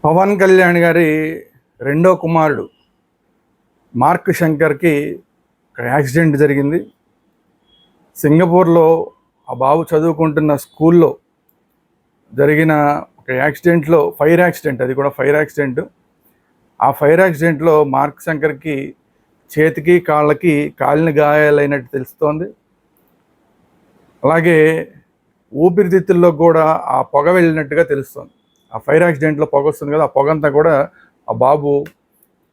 పవన్ కళ్యాణ్ గారి రెండో కుమారుడు మార్క్ శంకర్కి ఒక యాక్సిడెంట్ జరిగింది. సింగపూర్లో ఆ బాబు చదువుకుంటున్న స్కూల్లో జరిగిన ఒక యాక్సిడెంట్లో ఫైర్ యాక్సిడెంట్, అది కూడా ఫైర్ యాక్సిడెంట్. ఆ ఫైర్ యాక్సిడెంట్లో మార్క్ శంకర్కి చేతికి కాళ్ళకి కాలిన గాయాలైనట్టు తెలుస్తోంది. అలాగే ఊపిరితిత్తుల్లో కూడా ఆ పొగ వెళ్ళినట్టుగా తెలుస్తోంది. ఆ ఫైర్ యాక్సిడెంట్లో పొగ వస్తుంది కదా, ఆ పొగ అంతా కూడా ఆ బాబు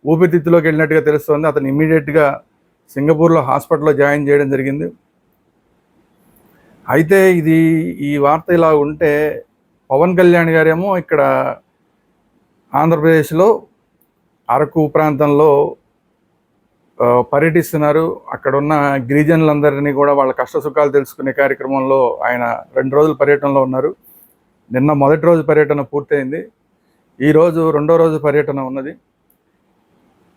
ఊపిరితిత్తులోకి వెళ్ళినట్టుగా తెలుస్తుంది. అతను ఇమ్మీడియట్గా సింగపూర్లో హాస్పిటల్లో జాయిన్ చేయడం జరిగింది. అయితే ఈ వార్త ఇలా ఉంటే, పవన్ కళ్యాణ్ గారేమో ఇక్కడ ఆంధ్రప్రదేశ్లో అరకు ప్రాంతంలో పర్యటిస్తున్నారు. అక్కడున్న గిరిజనులందరినీ కూడా వాళ్ళ కష్టసుఖాలు తెలుసుకునే కార్యక్రమంలో ఆయన 2 రోజుల పర్యటనలో ఉన్నారు. నిన్న మొదటి రోజు పర్యటన పూర్తయింది. ఈరోజు రెండో రోజు పర్యటన ఉన్నది.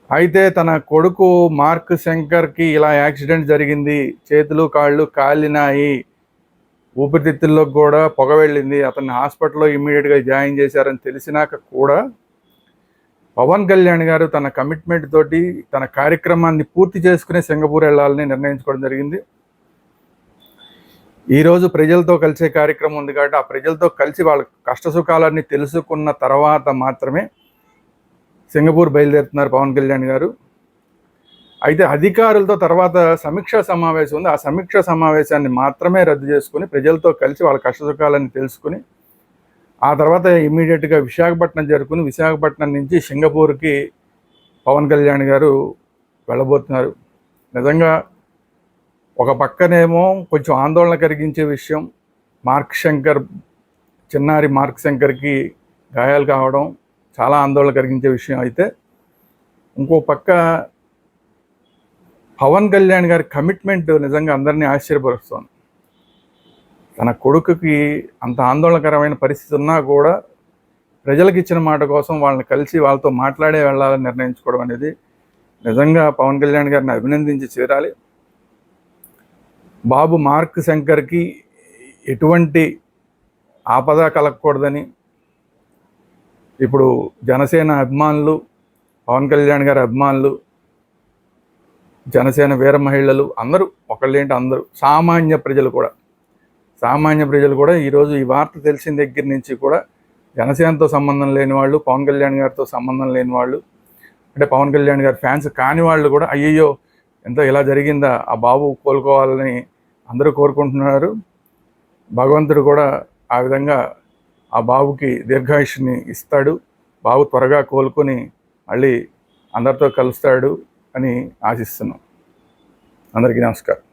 అయితే తన కొడుకు మార్క్ శంకర్కి ఇలా యాక్సిడెంట్ జరిగింది, చేతులు కాళ్ళు కాలినాయి, ఊపిరితిత్తుల్లోకి కూడా పొగ వెళ్ళింది, అతన్ని హాస్పిటల్లో ఇమ్మీడియట్గా జాయిన్ చేశారని తెలిసినాక కూడా పవన్ కళ్యాణ్ గారు తన కమిట్మెంట్ తోటి తన కార్యక్రమాన్ని పూర్తి చేసుకునే సింగపూర్ వెళ్ళాలని నిర్ణయించుకోవడం జరిగింది. ఈరోజు ప్రజలతో కలిసే కార్యక్రమం ఉంది కాబట్టి ఆ ప్రజలతో కలిసి వాళ్ళ కష్టసుఖాలన్నీ తెలుసుకున్న తర్వాత మాత్రమే సింగపూర్ బయలుదేరుతున్నారు పవన్ కళ్యాణ్ గారు. అయితే అధికారులతో తర్వాత సమీక్షా సమావేశం ఉంది. ఆ సమీక్షా సమావేశాన్ని మాత్రమే రద్దు చేసుకుని ప్రజలతో కలిసి వాళ్ళ కష్టసుఖాలన్నీ తెలుసుకుని ఆ తర్వాత ఇమ్మీడియట్గా విశాఖపట్నం చేరుకుని విశాఖపట్నం నుంచి సింగపూర్కి పవన్ కళ్యాణ్ గారు వెళ్ళబోతున్నారు. నిజంగా ఒక పక్కనేమో కొంచెం ఆందోళన కలిగించే విషయం, చిన్నారి మార్క్ శంకర్కి గాయాలు కావడం చాలా ఆందోళన కలిగించే విషయం. అయితే ఇంకో పక్క పవన్ కళ్యాణ్ గారి కమిట్మెంట్ నిజంగా అందరినీ ఆశ్చర్యపరుస్తోంది. తన కొడుకుకి అంత ఆందోళనకరమైన పరిస్థితి ఉన్నా కూడా ప్రజలకు ఇచ్చిన మాట కోసం వాళ్ళని కలిసి వాళ్ళతో మాట్లాడే వెళ్ళాలని నిర్ణయించుకోవడం అనేది నిజంగా పవన్ కళ్యాణ్ గారిని అభినందించి చేరాలి. బాబు మార్క్ శంకర్కి ఎటువంటి ఆపద కలగకూడదని ఇప్పుడు జనసేన అభిమానులు, పవన్ కళ్యాణ్ గారి అభిమానులు, జనసేన వీర మహిళలు అందరూ, ఒకళ్ళేంటి అందరూ సామాన్య ప్రజలు కూడా ఈరోజు ఈ వార్త తెలిసిన దగ్గర నుంచి కూడా జనసేనతో సంబంధం లేని వాళ్ళు, పవన్ కళ్యాణ్ గారితో సంబంధం లేని వాళ్ళు, అంటే పవన్ కళ్యాణ్ గారి ఫ్యాన్స్ కాని వాళ్ళు కూడా అయ్యయ్యో ఎంతో ఇలా జరిగిందా, ఆ బాబు కోలుకోవాలని అందరూ కోరుకుంటున్నారు. భగవంతుడు కూడా ఆ విధంగా ఆ బాబుకి దీర్ఘాయుష్ని ఇస్తాడు. బాబు త్వరగా కోలుకొని మళ్ళీ అందరితో కలుస్తాడు అని ఆశిస్తున్నాం. అందరికీ నమస్కారం.